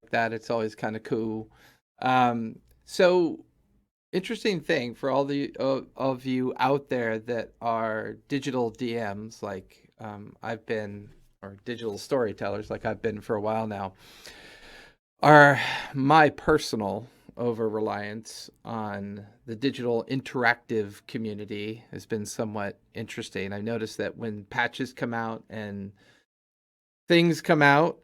like that. It's always kind of cool. So interesting thing for all the of you out there that are digital DMs, like I've been, or digital storytellers, like I've been for a while now, are my personal over reliance on the digital interactive community has been somewhat interesting. I've noticed that when patches come out and things come out,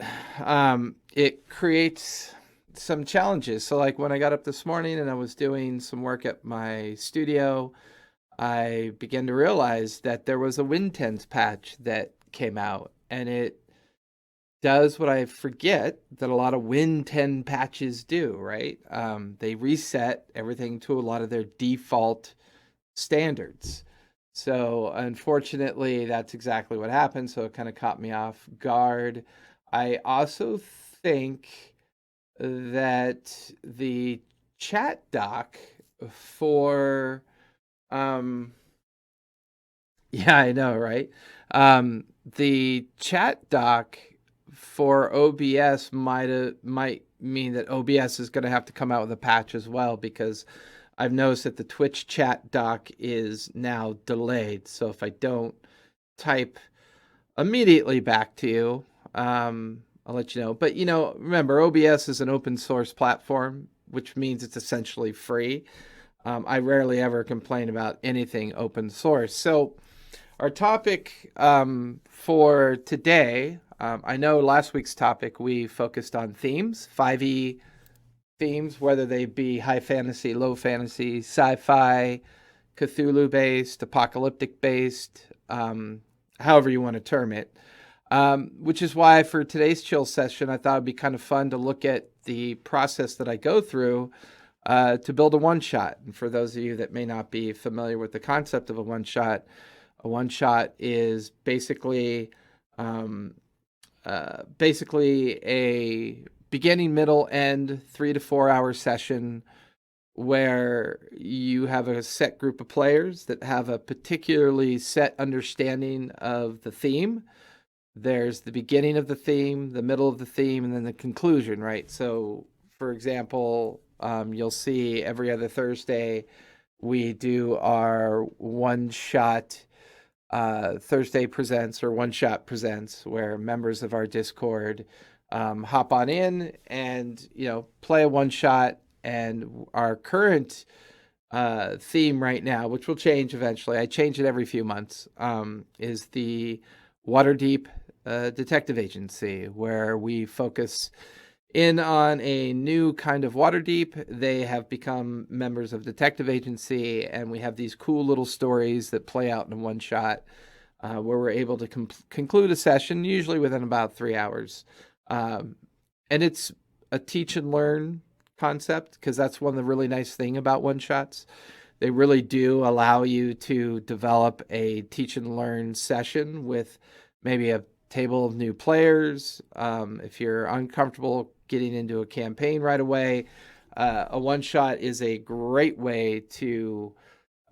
it creates some challenges. So, like when I got up this morning and I was doing some work at my studio, I began to realize that there was a Win10s patch that came out, and it does what I forget that a lot of Win10 patches do, right? They reset everything to a lot of their default standards. So unfortunately, that's exactly what happened. So it kind of caught me off guard. I also think that the chat doc for um yeah, I know, right? The chat doc for OBS might mean that OBS is going to have to come out with a patch as well, because I've noticed that the Twitch chat doc is now delayed. So if I don't type immediately back to you, I'll let you know. But remember, OBS is an open source platform, which means it's essentially free. I rarely ever complain about anything open source. So our topic for today, I know last week's topic we focused on themes, 5e themes, whether they be high fantasy, low fantasy, sci-fi, Cthulhu based, apocalyptic based, however you want to term it. Which is why for today's chill session, I thought it'd be kind of fun to look at the process that I go through to build a one shot. And for those of you that may not be familiar with the concept of a one shot is basically a beginning, middle, end 3 to 4 hour session where you have a set group of players that have a particularly set understanding of the theme. There's the beginning of the theme, the middle of the theme, and then the conclusion, right? So, for example, you'll see every other Thursday we do our one shot Thursday Presents or One Shot Presents, where members of our Discord hop on in and play a one shot. And our current theme right now, which will change eventually, I change it every few months, is the Waterdeep Detective Agency, where we focus in on a new kind of Waterdeep. They have become members of Detective Agency, and we have these cool little stories that play out in one shot, where we're able to conclude a session, usually within about 3 hours. And it's a teach and learn concept, because that's one of the really nice thing about one shots. They really do allow you to develop a teach and learn session with maybe a table of new players. If you're uncomfortable getting into a campaign right away, a one shot is a great way to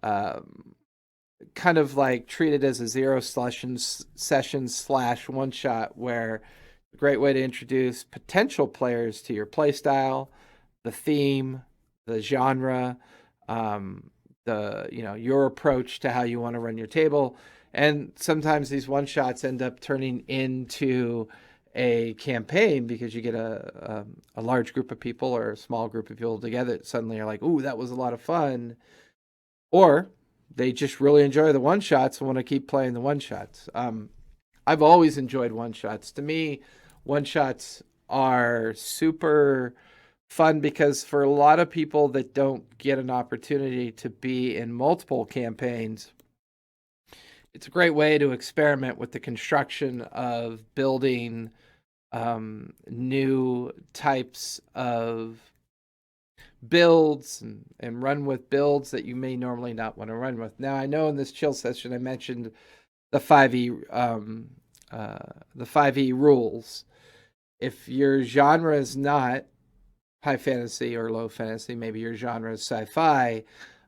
kind of like treat it as a zero session slash one shot, where a great way to introduce potential players to your playstyle, the theme, the genre, your approach to how you want to run your table. And sometimes these one shots end up turning into a campaign, because you get a large group of people or a small group of people together that suddenly are like, ooh, that was a lot of fun. Or they just really enjoy the one shots and want to keep playing the one shots. I've always enjoyed one shots. To me, one shots are super fun, because for a lot of people that don't get an opportunity to be in multiple campaigns, it's a great way to experiment with the construction of building new types of builds, and run with builds that you may normally not want to run with. Now, I know in this chill session I mentioned the 5e the 5e rules. If your genre is not high fantasy or low fantasy, maybe your genre is sci-fi,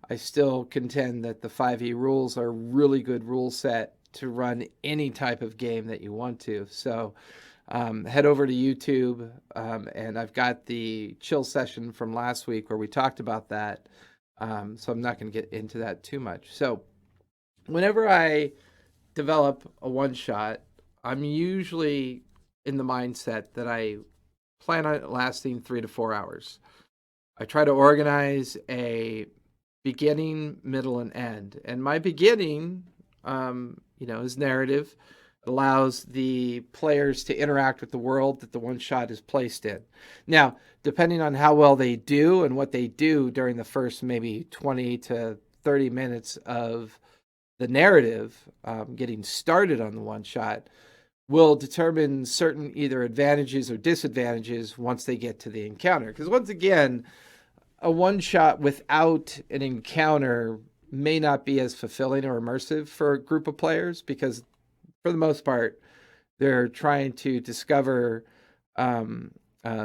I still contend that the 5e rules are a really good rule set to run any type of game that you want to. So head over to YouTube, and I've got the chill session from last week where we talked about that. So I'm not going to get into that too much. So whenever I develop a one shot, I'm usually in the mindset that I plan on it lasting 3 to 4 hours. I try to organize a beginning, middle, and end. And my beginning, is narrative. It allows the players to interact with the world that the one shot is placed in. Now, depending on how well they do and what they do during the first maybe 20 to 30 minutes of the narrative, getting started on the one shot, will determine certain either advantages or disadvantages once they get to the encounter. Because once again, a one shot without an encounter may not be as fulfilling or immersive for a group of players, because for the most part, they're trying to discover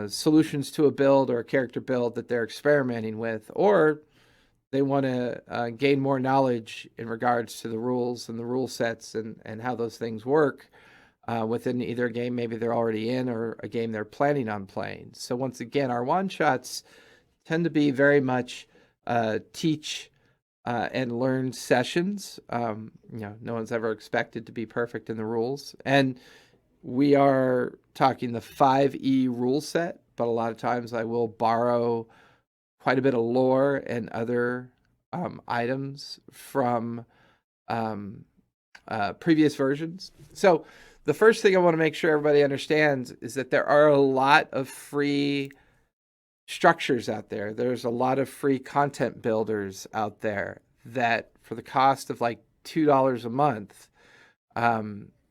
solutions to a build or a character build that they're experimenting with, or they want to gain more knowledge in regards to the rules and the rule sets and how those things work within either a game maybe they're already in or a game they're planning on playing. So once again, our one shots tend to be very much teach and learn sessions. No one's ever expected to be perfect in the rules. And we are talking the 5E rule set, but a lot of times I will borrow quite a bit of lore and other items from previous versions. So the first thing I want to make sure everybody understands is that there are a lot of free structures out there. There's a lot of free content builders out there that for the cost of like $2 a month,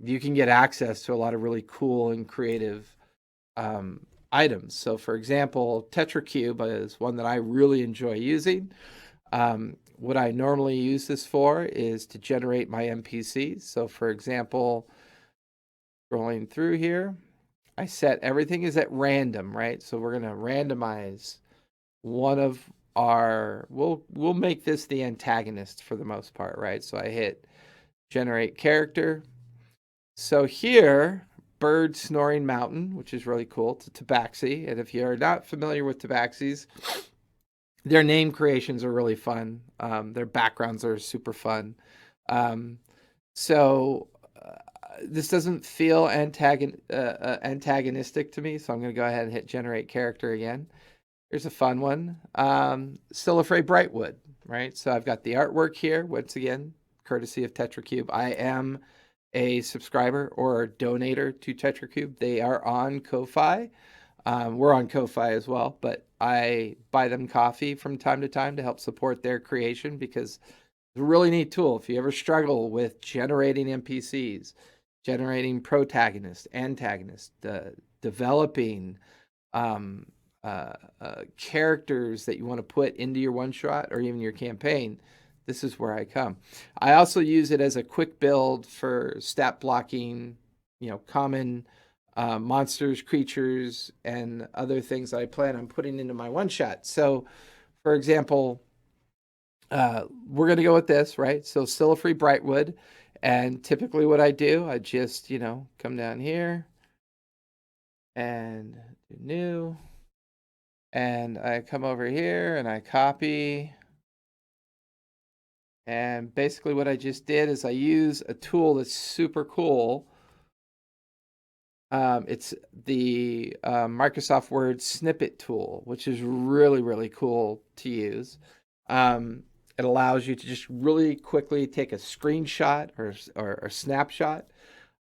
you can get access to a lot of really cool and creative items. So for example, TetraCube is one that I really enjoy using. What I normally use this for is to generate my NPCs. So for example, scrolling through here, I set everything is at random, right? So we're going to randomize one of our, we'll make this the antagonist for the most part, right? So I hit generate character. So here, Bird Snoring Mountain, which is really cool, to Tabaxi. And if you're not familiar with Tabaxis, their name creations are really fun. Their backgrounds are super fun. This doesn't feel antagonistic to me, so I'm going to go ahead and hit generate character again. Here's a fun one. Still Afraid Brightwood, right? So I've got the artwork here, once again, courtesy of TetraCube. I am a subscriber or a donator to TetraCube. They are on Ko-Fi. We're on Ko-Fi as well, but I buy them coffee from time to time to help support their creation, because it's a really neat tool. If you ever struggle with generating NPCs, generating protagonists, antagonists, developing characters that you want to put into your one shot or even your campaign, this is where I come. I also use it as a quick build for stat blocking, common monsters, creatures, and other things I plan on putting into my one shot. So, for example, we're going to go with this, right? So still a free Brightwood. And typically what I do, I just, come down here and do new. And I come over here and I copy. And basically what I just did is I use a tool that's super cool. It's the Microsoft Word snippet tool, which is really, really cool to use. It allows you to just really quickly take a screenshot or a snapshot.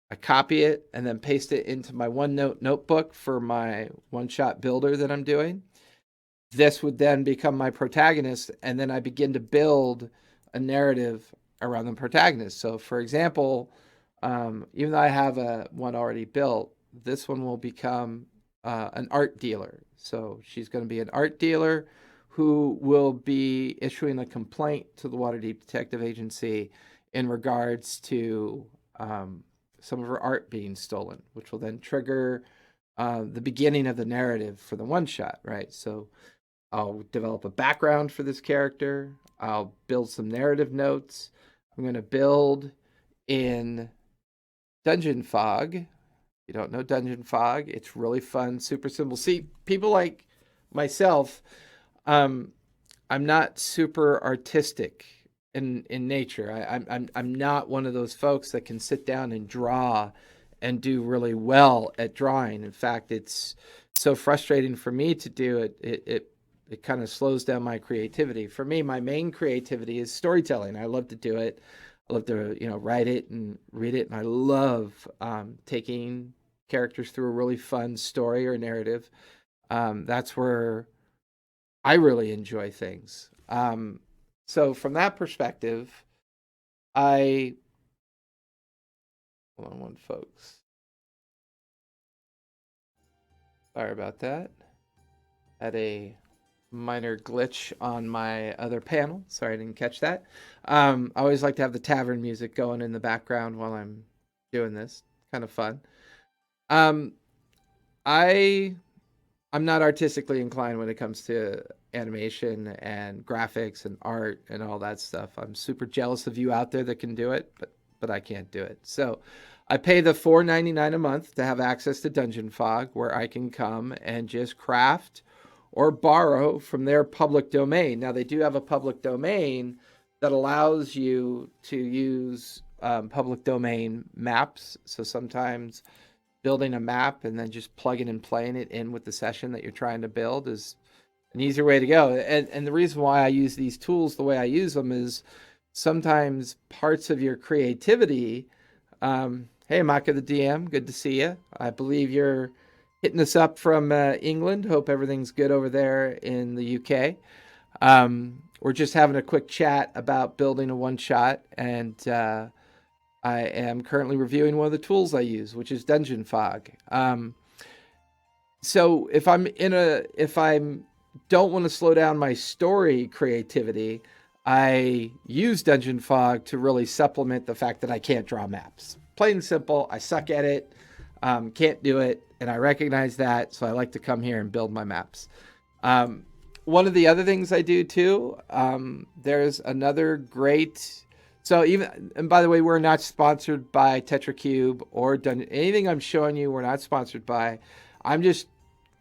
I copy it and then paste it into my OneNote notebook for my one-shot builder that I'm doing. This would then become my protagonist, and then I begin to build a narrative around the protagonist. So, for example, even though I have one already built, this one will become an art dealer. So she's going to be an art dealer who will be issuing a complaint to the Waterdeep Detective Agency in regards to some of her art being stolen, which will then trigger the beginning of the narrative for the one shot, right? So I'll develop a background for this character. I'll build some narrative notes. I'm going to build in Dungeon Fog you don't know Dungeon Fog, it's really fun, super simple. See, people like myself, um, I'm not super artistic in nature. I'm not one of those folks that can sit down and draw and do really well at drawing. In fact, it's so frustrating for me to do it. It kind of slows down my creativity. For me, my main creativity is storytelling. I love to do it. I love to write it and read it, and I love taking characters through a really fun story or narrative. That's where I really enjoy things. So from that perspective, I hold on one, folks. Sorry about that. Had a minor glitch on my other panel. Sorry I didn't catch that. I always like to have the tavern music going in the background while I'm doing this. Kind of fun. Um, I I'm not artistically inclined when it comes to animation and graphics and art and all that stuff. I'm super jealous of you out there that can do it, but I can't do it. So I pay the $4.99 a month to have access to Dungeon Fog, where I can come and just craft or borrow from their public domain. Now they do have a public domain that allows you to use public domain maps. So sometimes building a map and then just plugging and playing it in with the session that you're trying to build is an easier way to go. And the reason why I use these tools the way I use them is sometimes parts of your creativity. Hey, Maka the DM, good to see you. I believe you're hitting us up from England. Hope everything's good over there in the UK. We're just having a quick chat about building a one shot, and I am currently reviewing one of the tools I use, which is Dungeon Fog. So if I'm don't want to slow down my story creativity, I use Dungeon Fog to really supplement the fact that I can't draw maps. Plain and simple, I suck at it, can't do it, and I recognize that, so I like to come here and build my maps. One of the other things I do too, there's another great. So even, and by the way, we're not sponsored by TetraCube or done anything I'm showing you. We're not sponsored by. I'm just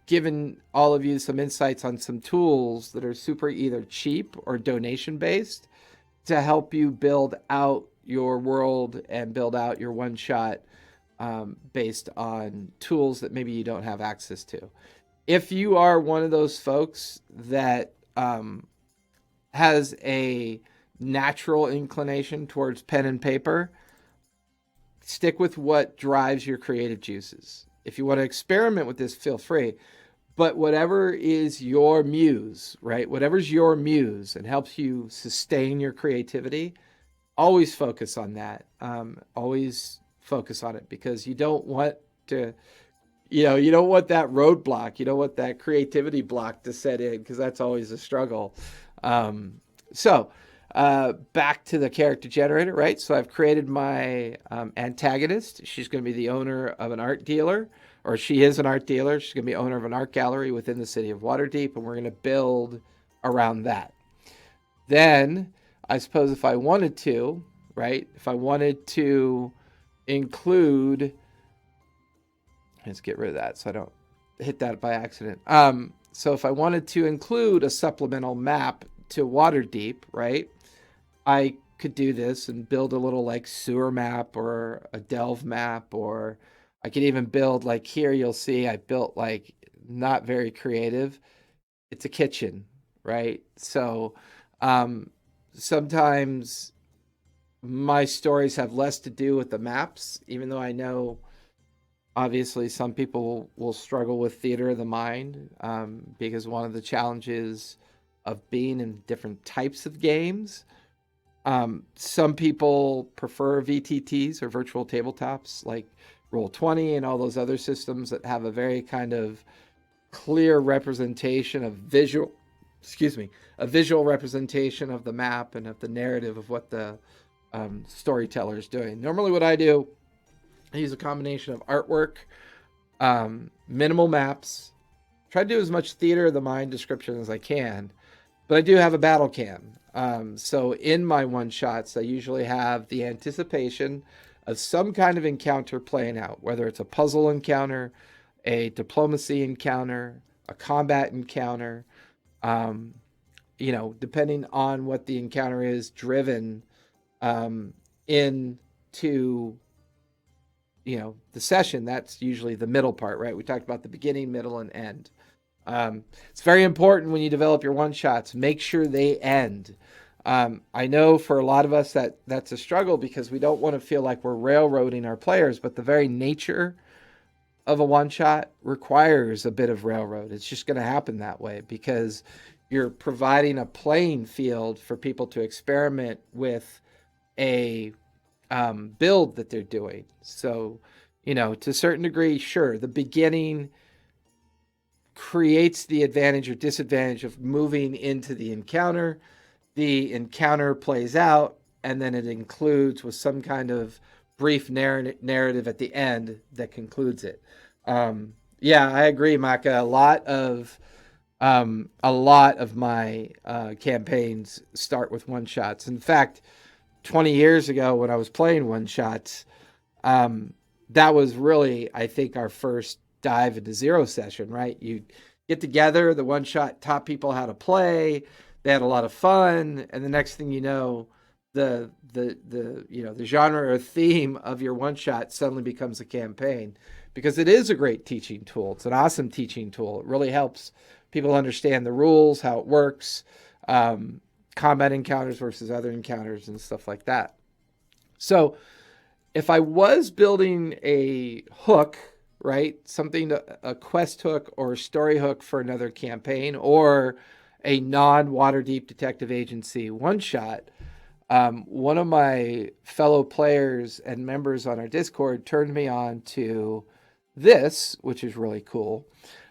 giving all of you some insights on some tools that are super either cheap or donation based to help you build out your world and build out your one shot based on tools that maybe you don't have access to. If you are one of those folks that has a natural inclination towards pen and paper, stick with what drives your creative juices. If you want to experiment with this, feel free. But whatever is your muse, right? Whatever's your muse and helps you sustain your creativity, always focus on that. Always focus on it, because you don't want to, you don't want that roadblock. You don't want that creativity block to set in, because that's always a struggle. So back to the character generator, right? So I've created my antagonist. She's going to be the owner of an art dealer, or she is an art dealer. She's going to be owner of an art gallery within the city of Waterdeep, and we're going to build around that. Then, I suppose if I wanted to, right? If I wanted to include, let's get rid of that so I don't hit that by accident. So if I wanted to include a supplemental map to Waterdeep, right? I could do this and build a little like sewer map or a delve map, or I could even build, like here you'll see I built like not very creative. It's a kitchen, right? So sometimes my stories have less to do with the maps, even though I know obviously some people will struggle with theater of the mind, because one of the challenges of being in different types of games, some people prefer VTTs or virtual tabletops like Roll20 and all those other systems that have a very kind of clear representation of a visual representation of the map and of the narrative of what the storyteller is doing. Normally what I do, I use a combination of artwork, minimal maps, try to do as much theater of the mind description as I can, but I do have a battle cam. So in my one shots, I usually have the anticipation of some kind of encounter playing out, whether it's a puzzle encounter, a diplomacy encounter, a combat encounter, um, depending on what the encounter is, driven into the session. That's usually the middle part, right? We talked about the beginning, middle, and end. It's very important when you develop your one shots, make sure they end. I know for a lot of us that's a struggle because we don't want to feel like we're railroading our players, but the very nature of a one shot requires a bit of railroad. It's just going to happen that way because you're providing a playing field for people to experiment with a build that they're doing. So, to a certain degree, sure, the beginning creates the advantage or disadvantage of moving into the encounter. The encounter plays out, and then it includes with some kind of brief narrative at the end that concludes it. Yeah, I agree, Maka. A lot of my campaigns start with one shots. In fact, 20 years ago when I was playing one shots, that was really, I think, our first dive into zero session, right? You get together, the one shot taught people how to play. They had a lot of fun, and the next thing you know, the genre or theme of your one shot suddenly becomes a campaign because it is a great teaching tool. It's an awesome teaching tool. It really helps people understand the rules, how it works, combat encounters versus other encounters and stuff like that. So if I was building a hook, right, a quest hook or a story hook for another campaign or a non-Waterdeep Detective Agency one-shot, one of my fellow players and members on our Discord turned me on to this, which is really cool,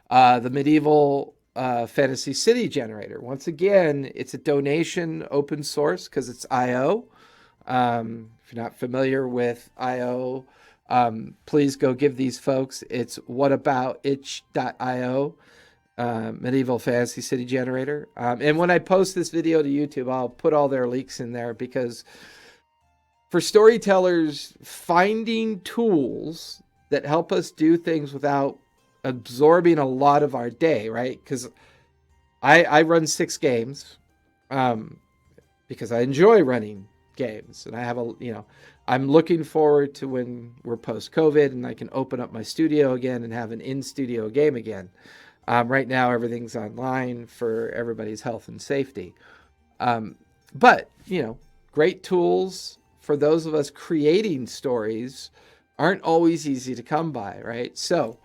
the Medieval Fantasy City Generator. Once again, it's a donation open source because it's IO. If you're not familiar with IO, please go give these folks. It's whataboutitch.io, Medieval Fantasy City Generator. And when I post this video to YouTube, I'll put all their links in there because for storytellers, finding tools that help us do things without absorbing a lot of our day, right? Because I run 6 games because I enjoy running games, and I have I'm looking forward to when we're post-COVID and I can open up my studio again and have an in-studio game again. Right now, everything's online for everybody's health and safety. But, great tools for those of us creating stories aren't always easy to come by, right? So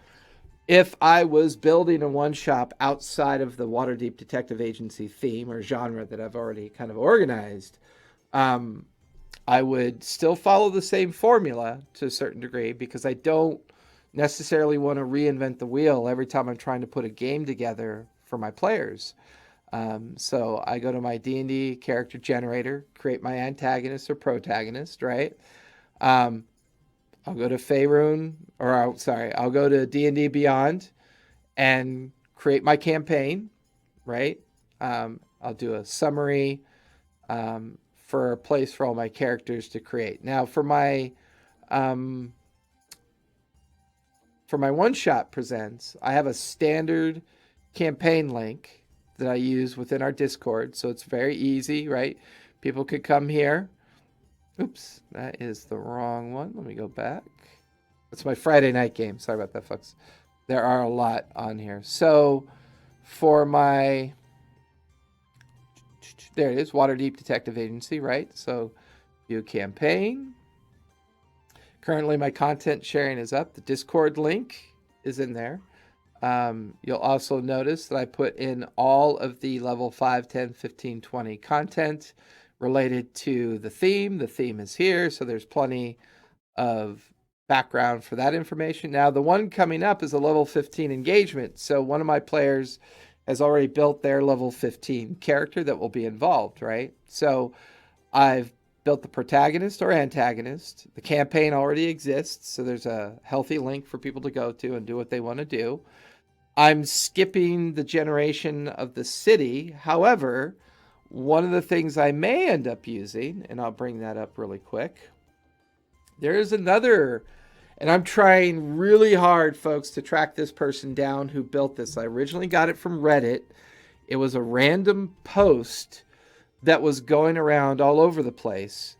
if I was building a one-shot outside of the Waterdeep Detective Agency theme or genre that I've already kind of organized, I would still follow the same formula to a certain degree because I don't necessarily want to reinvent the wheel every time I'm trying to put a game together for my players. So I go to my D&D character generator, create my antagonist or protagonist, right? I'll go to Faerun, I'll go to D&D Beyond and create my campaign, right? I'll do a summary for a place for all my characters to create. Now, for my one-shot presents, I have a standard campaign link that I use within our Discord, so it's very easy, right? People could come here. Oops, that is the wrong one. Let me go back. It's my Friday night game. Sorry about that, folks. There are a lot on here. So for my, there it is, Waterdeep Detective Agency, right? So view campaign. Currently, my content sharing is up. The Discord link is in there. You'll also notice that I put in all of the level 5, 10, 15, 20 content related to the theme. The theme is here, so there's plenty of background for that information. Now, the one coming up is a level 15 engagement. So one of my players has already built their level 15 character that will be involved, right? So I've built the protagonist or antagonist. The campaign already exists, so there's a healthy link for people to go to and do what they want to do. I'm skipping the generation of the city. However, one of the things I may end up using, and I'll bring that up really quick, There's another, and I'm trying really hard, folks, to track this person down who built this. I originally got it from Reddit. It was a random post that was going around all over the place,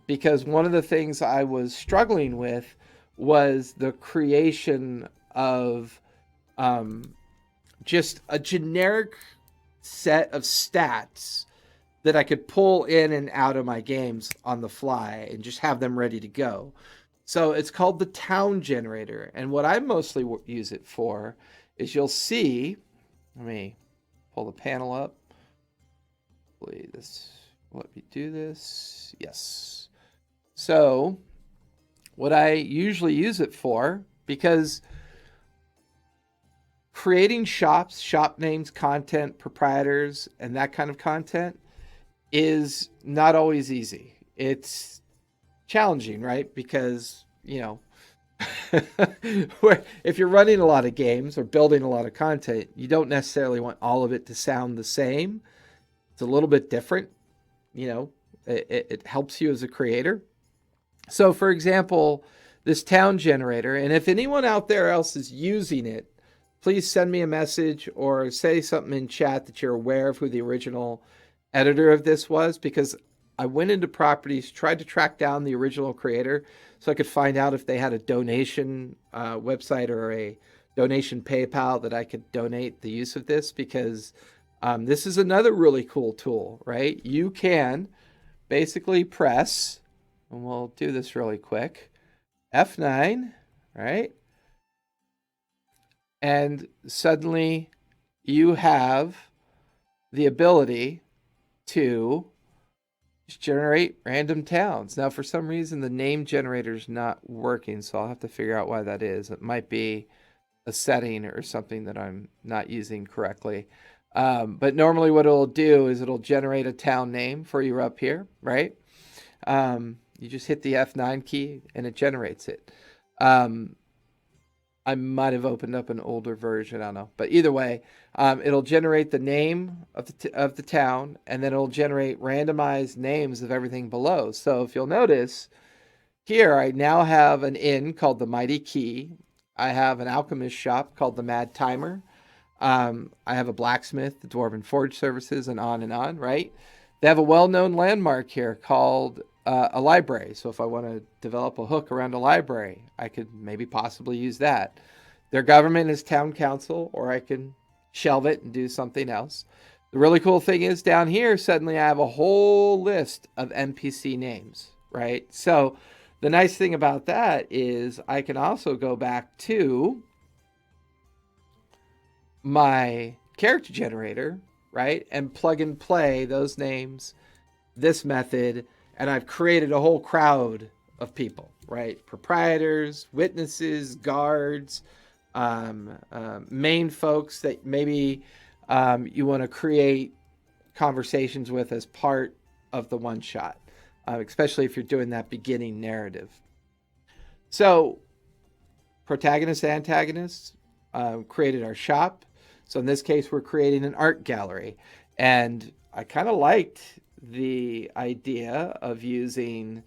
because one of the things I was struggling with was the creation of um, just a generic set of stats that I could pull in and out of my games on the fly and just have them ready to go. So it's called the town generator. And what I mostly use it for is you'll see, let me pull the panel up. Hopefully this, let me do this. Yes. So what I usually use it for, because creating shops, shop names, content, proprietors, and that kind of content is not always easy. It's challenging, right? Because, if you're running a lot of games or building a lot of content, you don't necessarily want all of it to sound the same. It's a little bit different. It helps you as a creator. So, for example, this town generator, and if anyone out there else is using it, please send me a message or say something in chat that you're aware of who the original editor of this was, because I went into properties, tried to track down the original creator so I could find out if they had a donation website or a donation PayPal that I could donate the use of this, because this is another really cool tool, right? You can basically press, and we'll do this really quick, F9, right? And suddenly you have the ability to just generate random towns. Now, for some reason, the name generator is not working, so I'll have to figure out why that is. It might be a setting or something that I'm not using correctly. But normally what it'll do is it'll generate a town name for you up here, right? You just hit the F9 key and it generates it. I might have opened up an older version, I don't know. But either way, it'll generate the name of the town, and then it'll generate randomized names of everything below. So if you'll notice, here I now have an inn called the Mighty Key. I have an alchemist shop called the Mad Timer. I have a blacksmith, the Dwarven Forge Services, and on, right? They have a well-known landmark here called a library. So if I want to develop a hook around a library, I could maybe possibly use that. Their government is town council, or I can shelve it and do something else. The really cool thing is down here, suddenly I have a whole list of NPC names, right? So the nice thing about that is I can also go back to my character generator, right? And plug and play those names, this method, and I've created a whole crowd of people, right? Proprietors, witnesses, guards, main folks that maybe you want to create conversations with as part of the one shot, especially if you're doing that beginning narrative. So, protagonists, antagonists, created our shop. So in this case, we're creating an art gallery. And I kind of liked the idea of using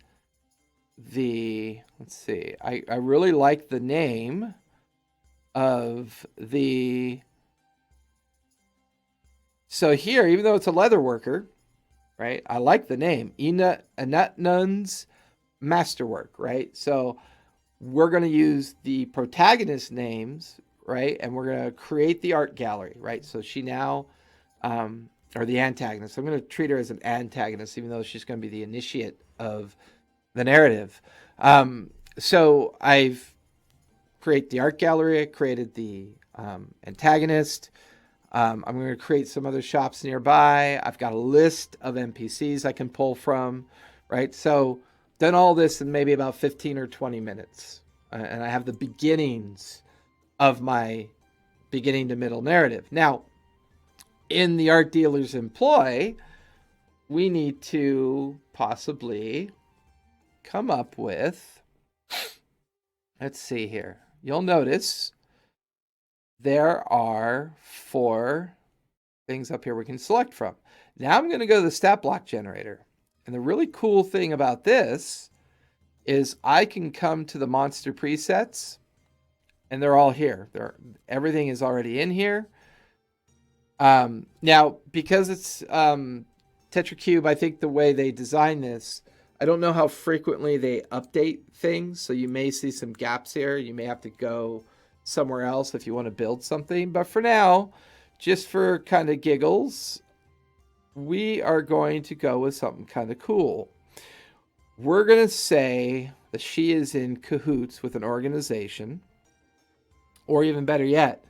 the, let's see, I really like the name of the, so here, even though it's a leather worker, right, I like the name, Anatnun's Masterwork, right? So we're going to use the protagonist names, right, and we're going to create the art gallery, right? So she now, or the antagonist, I'm going to treat her as an antagonist, even though she's going to be the initiate of the narrative. So I've created the art gallery, I created the antagonist. I'm going to create some other shops nearby. I've got a list of NPCs I can pull from, right? So done all this in maybe about 15 or 20 minutes. And I have the beginnings of my beginning to middle narrative. Now, in the art dealer's employ, we need to possibly come up with, let's see here. You'll notice there are 4 things up here we can select from. Now I'm going to go to the stat block generator. And the really cool thing about this is I can come to the monster presets and they're all here. Everything is already in here. Now, because it's TetraCube, I think the way they design this, I don't know how frequently they update things. So you may see some gaps here. You may have to go somewhere else if you want to build something. But for now, just for kind of giggles, we are going to go with something kind of cool. We're going to say that she is in cahoots with an organization, or even better yet,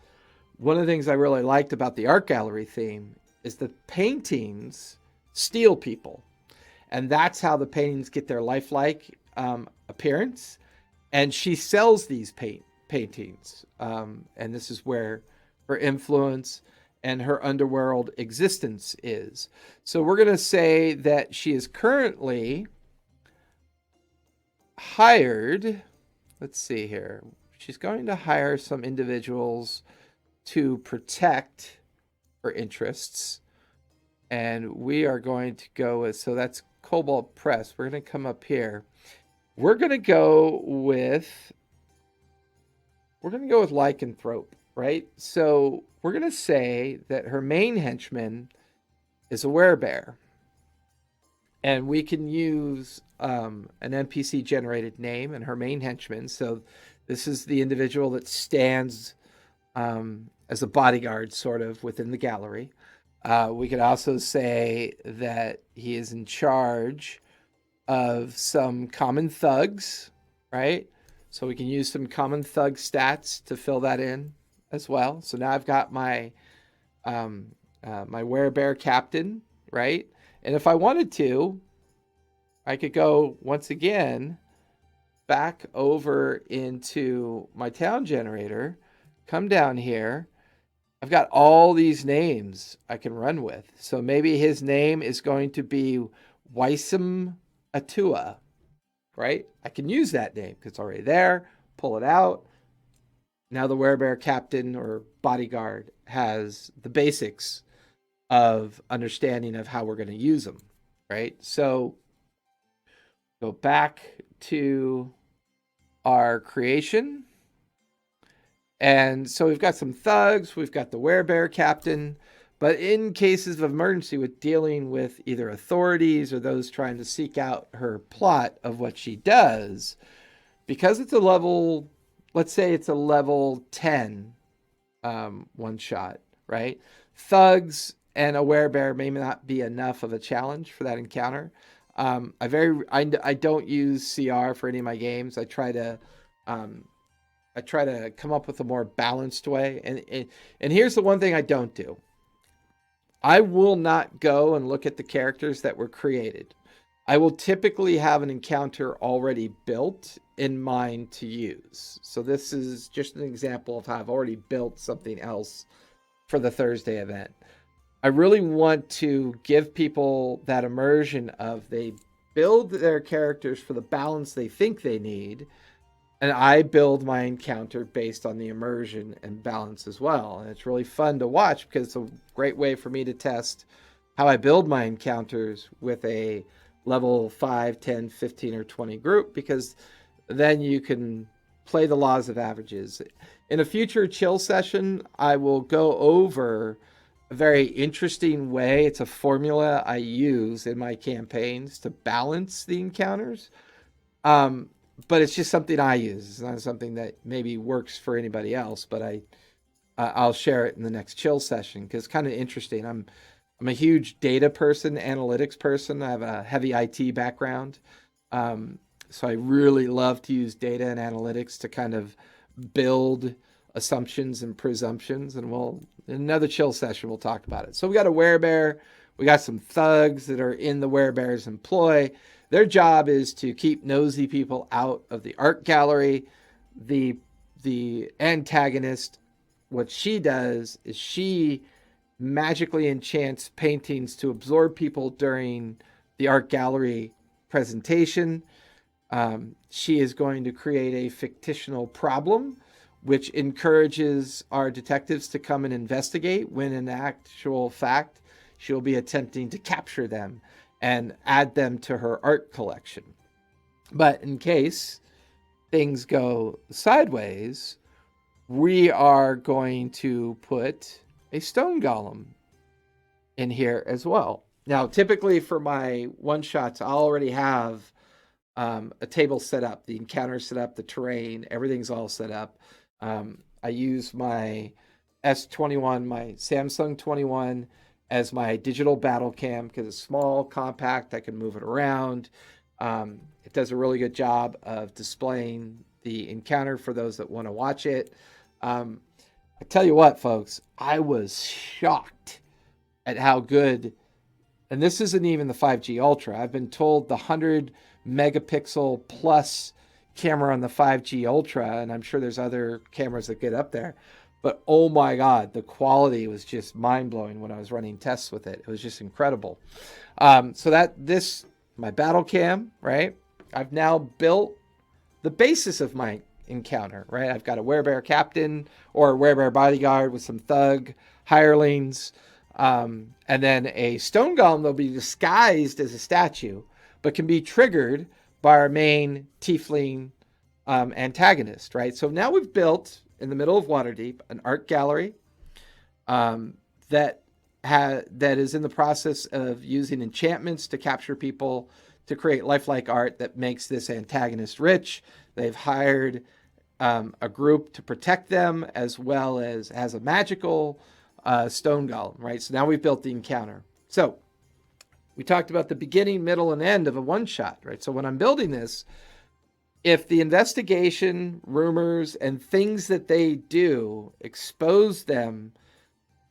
one of the things I really liked about the art gallery theme is the paintings steal people. And that's how the paintings get their lifelike appearance. And she sells these paintings. And this is where her influence and her underworld existence is. So we're going to say that she is currently hired. Let's see here. She's going to hire some individuals to protect her interests. And we are going to go with, so that's Cobalt Press. We're going to come up here. We're going to go with Lycanthrope, right? So we're going to say that her main henchman is a werebear. And we can use an NPC generated name and her main henchman. So this is the individual that stands as a bodyguard sort of within the gallery. We could also say that he is in charge of some common thugs, right? So we can use some common thug stats to fill that in as well. So now I've got my my werebear captain, right? And if I wanted to, I could go once again back over into my town generator, come down here. I've got all these names I can run with. So maybe his name is going to be Wysam Atua, right? I can use that name because it's already there, pull it out. Now the werebear captain or bodyguard has the basics of understanding of how we're going to use them, right? So go back to our creation. And so we've got some thugs, we've got the werebear captain, but in cases of emergency with dealing with either authorities or those trying to seek out her plot of what she does, because it's a level, let's say it's a level 10 one shot, right? Thugs and a werebear may not be enough of a challenge for that encounter. I don't use CR for any of my games. I try to come up with a more balanced way. And here's the one thing I don't do. I will not go and look at the characters that were created. I will typically have an encounter already built in mind to use. So this is just an example of how I've already built something else for the Thursday event. I really want to give people that immersion of they build their characters for the balance they think they need, and I build my encounter based on the immersion and balance as well. And it's really fun to watch because it's a great way for me to test how I build my encounters with a level 5, 10, 15, or 20 group, because then you can play the laws of averages. In a future chill session, I will go over a very interesting way. It's a formula I use in my campaigns to balance the encounters. But it's just something I use. It's not something that maybe works for anybody else, but I'll share it in the next chill session because it's kind of interesting. I'm a huge data person, analytics person. I have a heavy IT background. So I really love to use data and analytics to kind of build assumptions and presumptions. And in another chill session, we'll talk about it. So we got a werebear. We got some thugs that are in the werebear's employ. Their job is to keep nosy people out of the art gallery. The antagonist, what she does is she magically enchants paintings to absorb people during the art gallery presentation. She is going to create a fictional problem, which encourages our detectives to come and investigate when in actual fact she'll be attempting to capture them and add them to her art collection. But in case things go sideways, we are going to put a stone golem in here as well. Now, typically for my one shots, I already have a table set up, the encounter set up, the terrain, everything's all set up. I use my S21, my Samsung 21, as my digital battle cam because it's small, compact. I can move it around. It does a really good job of displaying the encounter for those that want to watch it. I tell you what, folks, I was shocked at how good, and this isn't even the 5G Ultra. I've been told the 100 megapixel plus camera on the 5G Ultra, and I'm sure there's other cameras that get up there. But oh my God, the quality was just mind blowing when I was running tests with it. It was just incredible. So my battle cam, right? I've now built the basis of my encounter, right? I've got a werebear captain or a werebear bodyguard with some thug hirelings, and then a stone golem that'll be disguised as a statue, but can be triggered by our main tiefling antagonist, right? So now we've built in the middle of Waterdeep an art gallery that is in the process of using enchantments to capture people to create lifelike art that makes this antagonist rich. They've hired a group to protect them, as well as has a magical stone golem, right? So now we've built the encounter. So we talked about the beginning, middle, and end of a one-shot, right? So when I'm building this, if the investigation, rumors, and things that they do expose them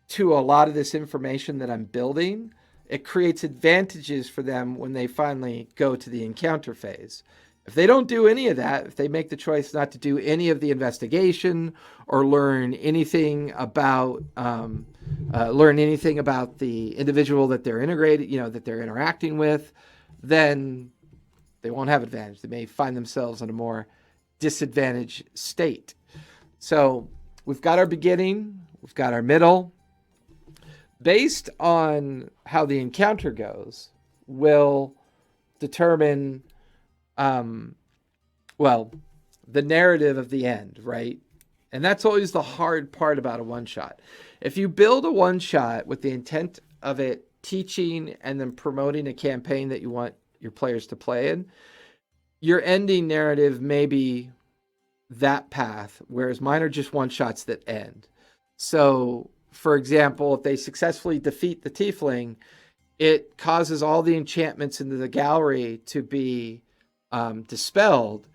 to a lot of this information that I'm building, it creates advantages for them when they finally go to the encounter phase. If they don't do any of that, if they make the choice not to do any of the investigation or learn anything about the individual that they're integrated, that they're interacting with, then they won't have advantage. They may find themselves in a more disadvantaged state. So we've got our beginning, we've got our middle. Based on how the encounter goes, will determine, the narrative of the end, right? And that's always the hard part about a one-shot. If you build a one-shot with the intent of it teaching and then promoting a campaign that you want your players to play in, your ending narrative may be that path, whereas mine are just one-shots that end. So, for example, if they successfully defeat the tiefling, it causes all the enchantments into the gallery to be dispelled,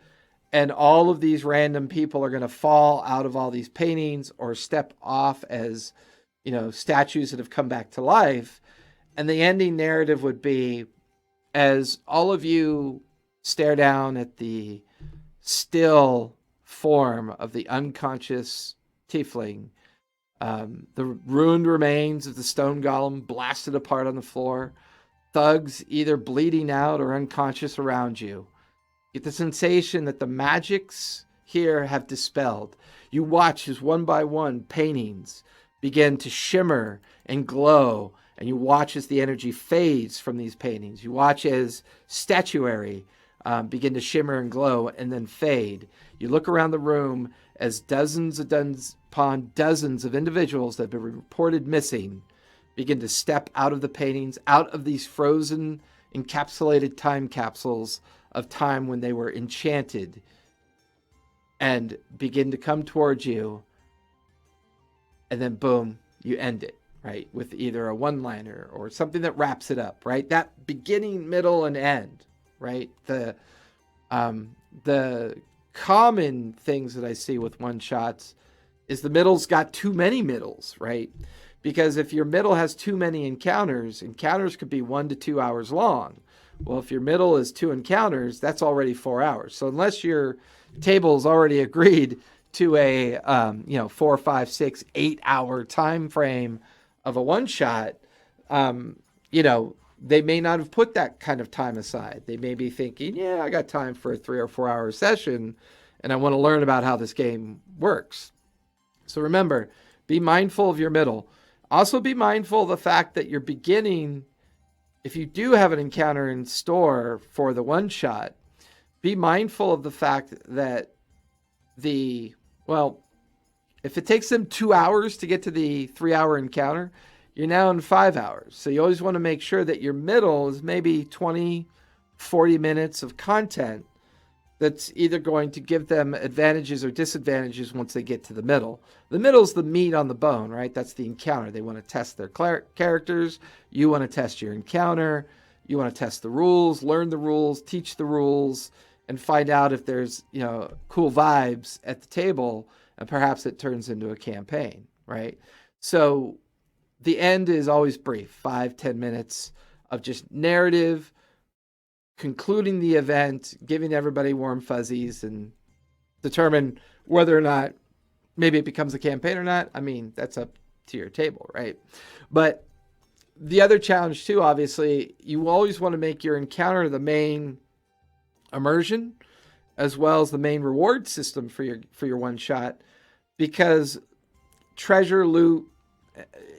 and all of these random people are going to fall out of all these paintings or step off as, statues that have come back to life. And the ending narrative would be, as all of you stare down at the still form of the unconscious tiefling, the ruined remains of the stone golem blasted apart on the floor, thugs either bleeding out or unconscious around you. Get the sensation that the magics here have dispelled. You watch as one by one paintings begin to shimmer and glow, and you watch as the energy fades from these paintings. You watch as statuary begin to shimmer and glow and then fade. You look around the room as dozens upon dozens of individuals that have been reported missing begin to step out of the paintings, out of these frozen, encapsulated time capsules of time when they were enchanted, and begin to come towards you. And then boom, you end it, right? With either a one-liner or something that wraps it up, right? That beginning, middle, and end, right? The common things that I see with one-shots is the middle's got too many middles, right? Because if your middle has too many encounters could be 1 to 2 hours long. Well, if your middle is 2 encounters, that's already 4 hours. So unless your table's already agreed to a 4, 5, 6, 8 hour time frame of a one shot, they may not have put that kind of time aside. They may be thinking, yeah, I got time for a 3 or 4 hour session, and I want to learn about how this game works. So remember, be mindful of your middle. Also be mindful of the fact that your beginning, if you do have an encounter in store for the one shot, be mindful of the fact that the, well, if it takes them 2 hours to get to the 3 hour encounter, you're now in 5 hours. So you always want to make sure that your middle is maybe 20, 40 minutes of content that's either going to give them advantages or disadvantages once they get to the middle. The middle's the meat on the bone, right? That's the encounter. They want to test their characters. You want to test your encounter. You want to test the rules, learn the rules, teach the rules, and find out if there's, cool vibes at the table, and perhaps it turns into a campaign, right? So the end is always brief, 5-10 minutes of just narrative, concluding the event, giving everybody warm fuzzies, and determine whether or not maybe it becomes a campaign or not. I mean, that's up to your table, right? But the other challenge too, obviously, you always want to make your encounter the main immersion as well as the main reward system for your one shot, because treasure loot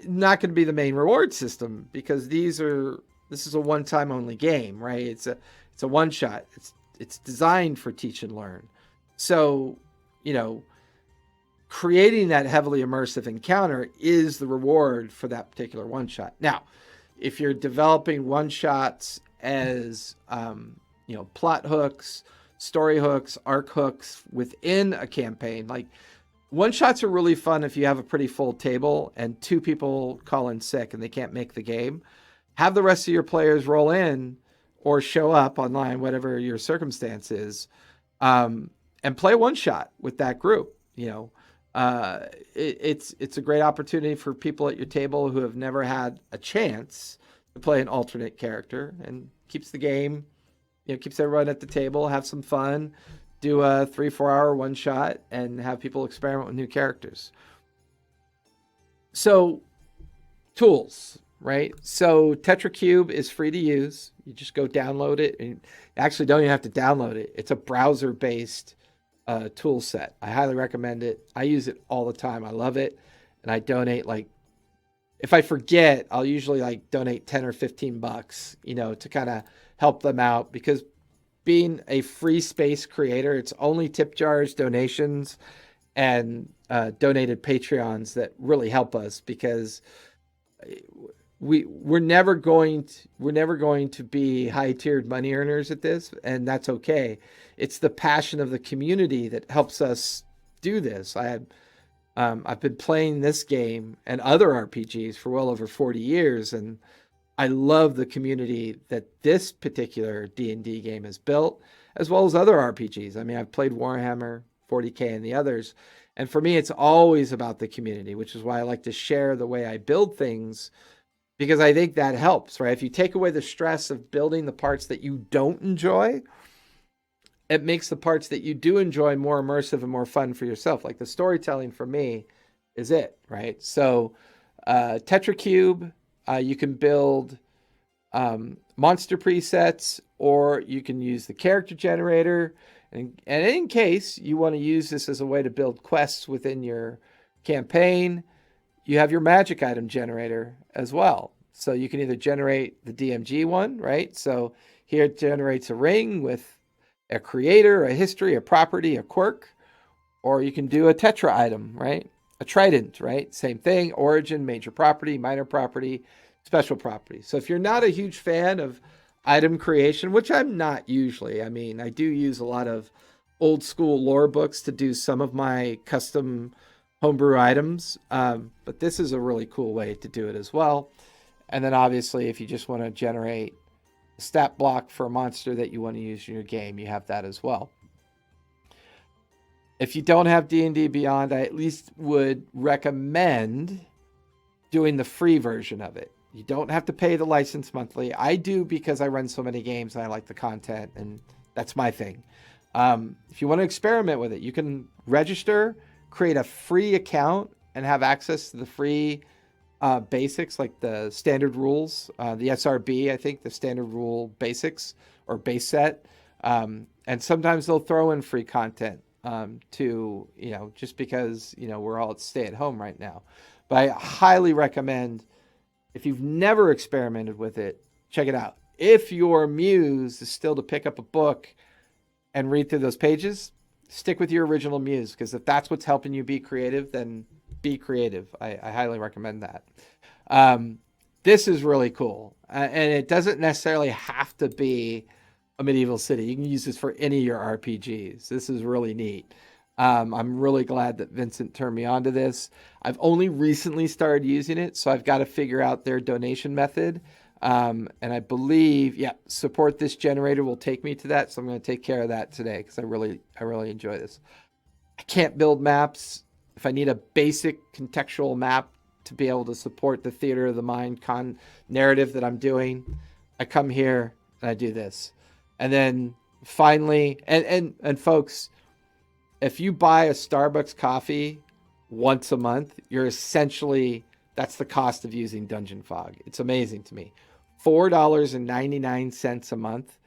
not going to be the main reward system, because this is a one time only game, right? It's a one shot. It's designed for teach and learn. So, creating that heavily immersive encounter is the reward for that particular one shot. Now, if you're developing one shots as plot hooks, story hooks, arc hooks within a campaign, like, one shots are really fun if you have a pretty full table and two people call in sick and they can't make the game. Have the rest of your players roll in or show up online, whatever your circumstance is, and play one shot with that group. It's a great opportunity for people at your table who have never had a chance to play an alternate character, and keeps the game, keeps everyone at the table, have some fun, do a 3-4 hour one shot, and have people experiment with new characters. So, tools, right? So TetraCube is free to use. You just go download it, and actually don't even have to download it. It's a browser-based tool set. I highly recommend it. I use it all the time. I love it, and I donate, like, if I forget, I'll usually donate 10 or 15 bucks, to kind of help them out, because being a free space creator, it's only tip jars, donations, and donated Patreons that really help us, because we're never going to be high tiered money earners at this, and that's okay. It's the passion of the community that helps us do this. I've been playing this game and other RPGs for well over 40 years, and I love the community that this particular D&D game has built, as well as other RPGs. I mean, I've played Warhammer 40K and the others, and for me, it's always about the community, which is why I like to share the way I build things, because I think that helps, right? If you take away the stress of building the parts that you don't enjoy, it makes the parts that you do enjoy more immersive and more fun for yourself. Like the storytelling for me is it, right? So TetraCube, you can build monster presets, or you can use the character generator. And in case you want to use this as a way to build quests within your campaign, you have your magic item generator as well. So you can either generate the DMG one, right? So here it generates a ring with a creator, a history, a property, a quirk, or you can do a tetra item, right? A trident, right? Same thing, origin, major property, minor property, special property. So if you're not a huge fan of item creation, which I'm not usually, I mean, I do use a lot of old school lore books to do some of my custom homebrew items, but this is a really cool way to do it as well. And then obviously, if you just want to generate a stat block for a monster that you want to use in your game, you have that as well. If you don't have D&D Beyond, I at least would recommend doing the free version of it. You don't have to pay the license monthly. I do, because I run so many games and I like the content, and that's my thing. If you want to experiment with it, you can register, create a free account, and have access to the free basics, like the standard rules, the SRB, I think, the standard rule basics or base set. And sometimes they'll throw in free content to, just because, we're all at stay at home right now. But I highly recommend, if you've never experimented with it, check it out. If your muse is still to pick up a book and read through those pages, stick with your original muse, because if that's what's helping you be creative, then be creative. I highly recommend that. Um, this is really cool, and it doesn't necessarily have to be a medieval city. You can use this for any of your RPGs. This is really neat. I'm really glad that Vincent turned me on to this. I've only recently started using it, so I've got to figure out their donation method. And I believe, yeah, support this generator will take me to that. So I'm going to take care of that today because I really enjoy this. I can't build maps. If I need a basic contextual map to be able to support the theater of the mind narrative that I'm doing, I come here and I do this. And then finally, and folks, if you buy a Starbucks coffee once a month, you're essentially, that's the cost of using Dungeon Fog. It's amazing to me. $4.99 a month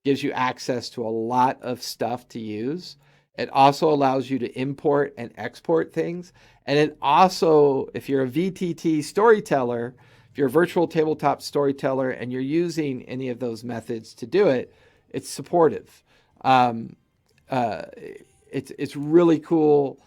gives you access to a lot of stuff to use. It also allows you to import and export things. And it also, if you're a VTT storyteller, if you're a virtual tabletop storyteller and you're using any of those methods to do it, it's supportive. It's really cool.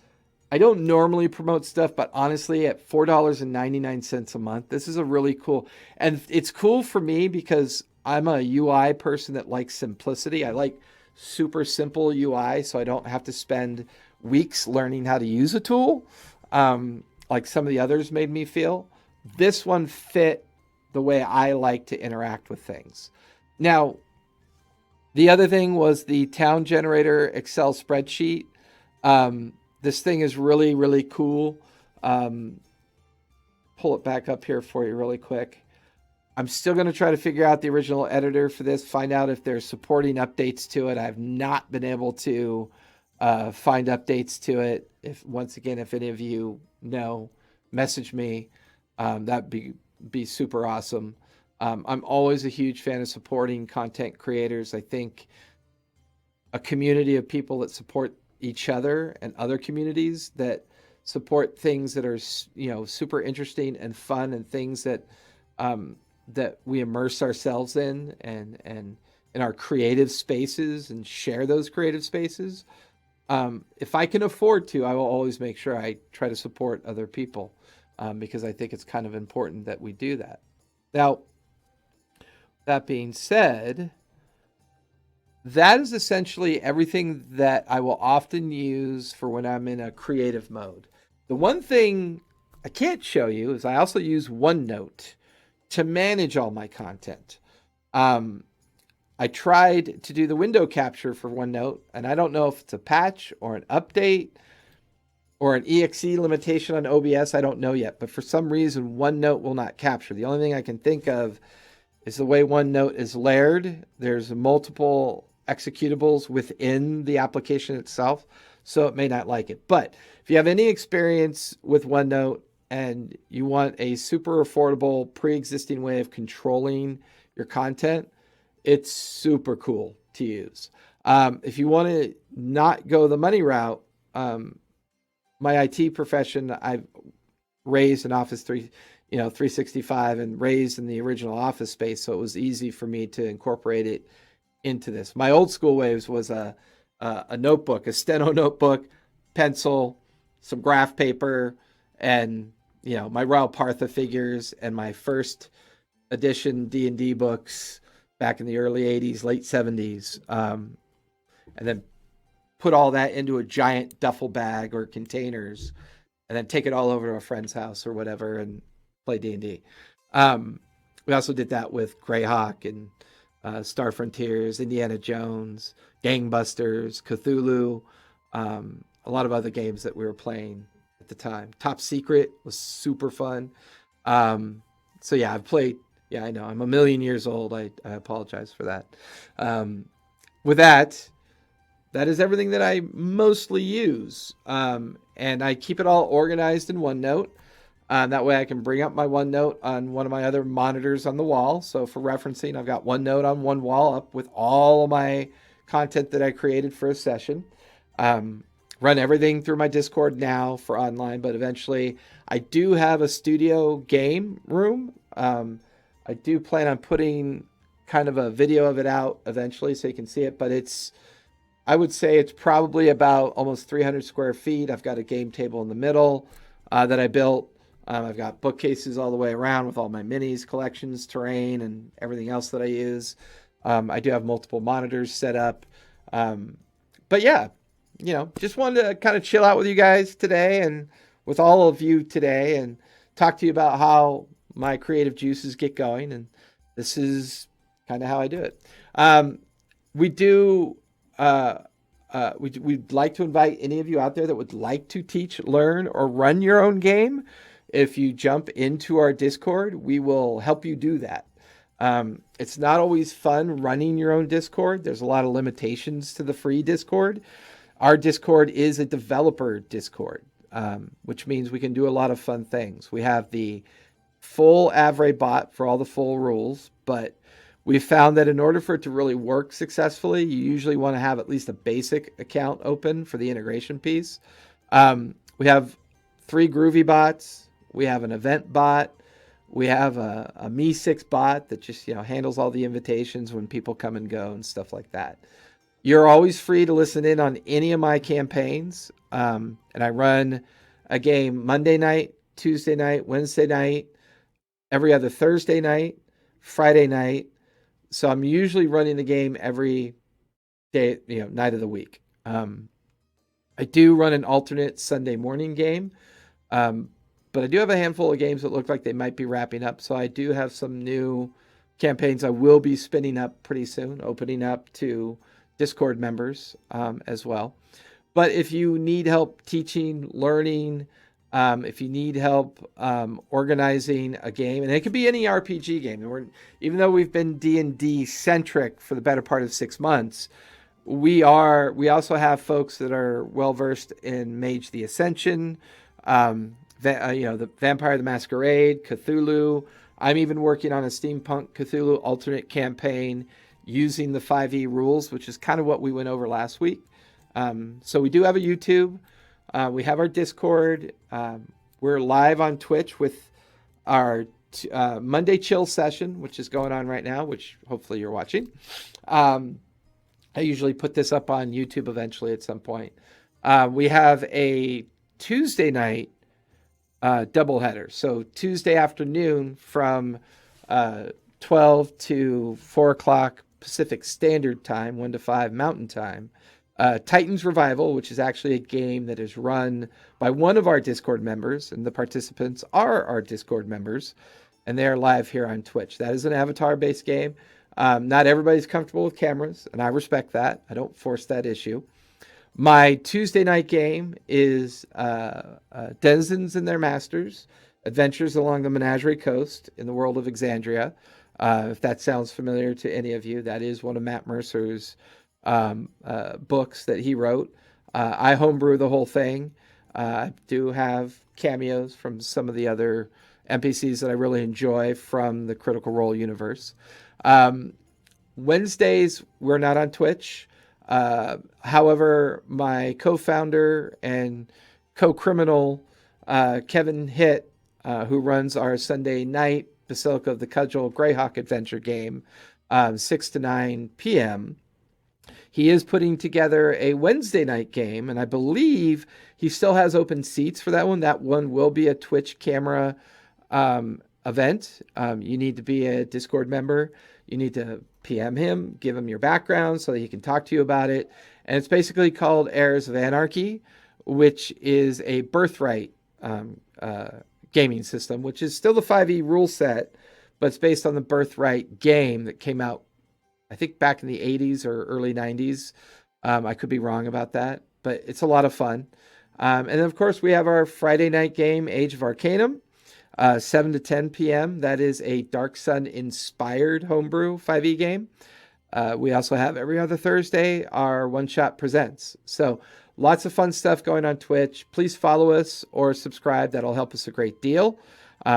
I don't normally promote stuff, but honestly, at $4.99 a month, this is a really cool, and it's cool for me because I'm a UI person that likes simplicity. I like super simple UI, so I don't have to spend weeks learning how to use a tool, like some of the others made me feel. This one fit the way I like to interact with things. Now, the other thing was the town generator Excel spreadsheet. This thing is really, really cool. Pull it back up here for you really quick. I'm still going to try to figure out the original editor for this, find out if there's supporting updates to it. I've not been able to find updates to it. Once again, if any of you know, message me. That'd be super awesome. I'm always a huge fan of supporting content creators. I think a community of people that support each other and other communities that support things that are, super interesting and fun, and things that that we immerse ourselves in, and in our creative spaces, and share those creative spaces. If I can afford to, I will always make sure I try to support other people, because I think it's kind of important that we do that. Now, that being said, that is essentially everything that I will often use for when I'm in a creative mode. The one thing I can't show you is I also use OneNote to manage all my content. I tried to do the window capture for OneNote, and I don't know if it's a patch or an update or an exe limitation on OBS. I don't know yet, but for some reason, OneNote will not capture. The only thing I can think of is the way OneNote is layered. There's multiple executables within the application itself, so it may not like it. But if you have any experience with OneNote and you want a super affordable pre-existing way of controlling your content, it's super cool to use. If you want to not go the money route, my IT profession, I've raised an Office 365 and raised in the original Office space, so it was easy for me to incorporate it into this. My old school ways was a notebook, a steno notebook, pencil, some graph paper, and my Raoul Partha figures and my first edition D&D books back in the early 80s, late 70s, and then put all that into a giant duffel bag or containers, and then take it all over to a friend's house or whatever and play D&D. We also did that with Greyhawk and Star Frontiers, Indiana Jones, Gangbusters, Cthulhu, a lot of other games that we were playing at the time. Top Secret was super fun. So yeah, I've played. Yeah, I know. I'm a million years old. I apologize for that. With that is everything that I mostly use. And I keep it all organized in OneNote. That way I can bring up my OneNote on one of my other monitors on the wall. So for referencing, I've got OneNote on one wall up with all of my content that I created for a session. Run everything through my Discord now for online, but eventually I do have a studio game room. I do plan on putting kind of a video of it out eventually so you can see it, but I would say it's probably about almost 300 square feet. I've got a game table in the middle that I built. I've got bookcases all the way around with all my minis, collections, terrain, and everything else that I use. I do have multiple monitors set up. Um, but yeah, just wanted to kind of chill out with you guys today and with all of you today and talk to you about how my creative juices get going. And this is kind of how I do it. We do. We'd like to invite any of you out there that would like to teach, learn, or run your own game. If you jump into our Discord, we will help you do that. It's not always fun running your own Discord. There's a lot of limitations to the free Discord. Our Discord is a developer Discord, which means we can do a lot of fun things. We have the full Avray bot for all the full rules, but we found that in order for it to really work successfully, you usually want to have at least a basic account open for the integration piece. We have 3 Groovy bots. We have an event bot. We have a Me6 bot that just handles all the invitations when people come and go and stuff like that. You're always free to listen in on any of my campaigns. And I run a game Monday night, Tuesday night, Wednesday night, every other Thursday night, Friday night. So I'm usually running the game every day, night of the week. I do run an alternate Sunday morning game, but I do have a handful of games that look like they might be wrapping up. So I do have some new campaigns I will be spinning up pretty soon, opening up to Discord members as well. But if you need help teaching, learning, if you need help organizing a game, and it could be any RPG game. Even though we've been D&D centric for the better part of 6 months, we also have folks that are well versed in Mage the Ascension, the Vampire the Masquerade, Cthulhu. I'm even working on a Steampunk Cthulhu alternate campaign using the 5e rules, which is kind of what we went over last week. So we do have a YouTube. We have our Discord. We're live on Twitch with our Monday chill session, which is going on right now, which hopefully you're watching. I usually put this up on YouTube eventually at some point. We have a Tuesday night doubleheader. So Tuesday afternoon from 12 to 4 o'clock Pacific Standard Time, 1 to 5 Mountain Time. Titans Revival, which is actually a game that is run by one of our Discord members, and the participants are our Discord members, and they are live here on Twitch. That is an avatar-based game. Not everybody's comfortable with cameras, and I respect that. I don't force that issue. My Tuesday night game is Denizens and Their Masters, Adventures Along the Menagerie Coast in the World of Exandria. If that sounds familiar to any of you, that is one of Matt Mercer's books that he wrote. I homebrew the whole thing. I do have cameos from some of the other NPCs that I really enjoy from the Critical Role universe. Wednesdays, we're not on Twitch. However, my co-founder and co-criminal, Kevin Hitt, who runs our Sunday night Basilica of the Cudgel Greyhawk adventure game, 6 to 9 p.m., he is putting together a Wednesday night game, and I believe he still has open seats for that one. That one will be a Twitch camera event. You need to be a Discord member. You need to PM him, give him your background so that he can talk to you about it. And it's basically called Heirs of Anarchy, which is a birthright gaming system, which is still the 5e rule set, but it's based on the Birthright game that came out, I think, back in the 80s or early 90s. I could be wrong about that, but it's a lot of fun. And then, of course, we have our Friday night game, Age of Arcanum, 7 to 10 p.m. That is a Dark Sun-inspired homebrew 5e game. We also have every other Thursday our One Shot Presents. So lots of fun stuff going on Twitch. Please follow us or subscribe. That'll help us a great deal.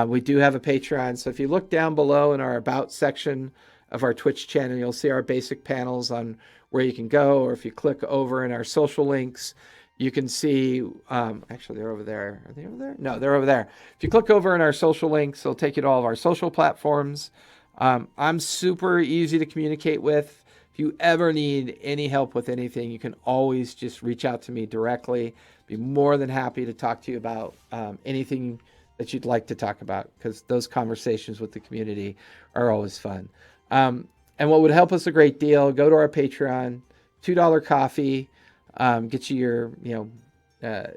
We do have a Patreon. So if you look down below in our About section of our Twitch channel, you'll see our basic panels on where you can go. Or if you click over in our social links, you can see, actually they're over there. Are they over there? No, they're over there. If you click over in our social links, it'll take you to all of our social platforms. I'm super easy to communicate with. If you ever need any help with anything, you can always just reach out to me directly. Be more than happy to talk to you about anything that you'd like to talk about, because those conversations with the community are always fun. And what would help us a great deal, go to our Patreon, $2 coffee, get you your,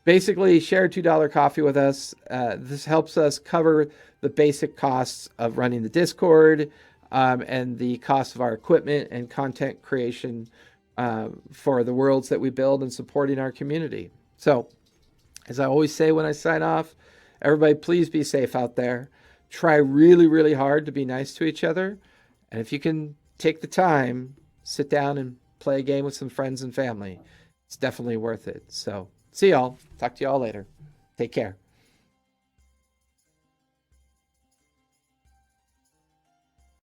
basically share $2 coffee with us. This helps us cover the basic costs of running the Discord, and the cost of our equipment and content creation for the worlds that we build and supporting our community. So, as I always say when I sign off, everybody please be safe out there. Try really, really hard to be nice to each other. And if you can take the time, sit down and play a game with some friends and family. It's definitely worth it. So, see y'all. Talk to y'all later. Take care.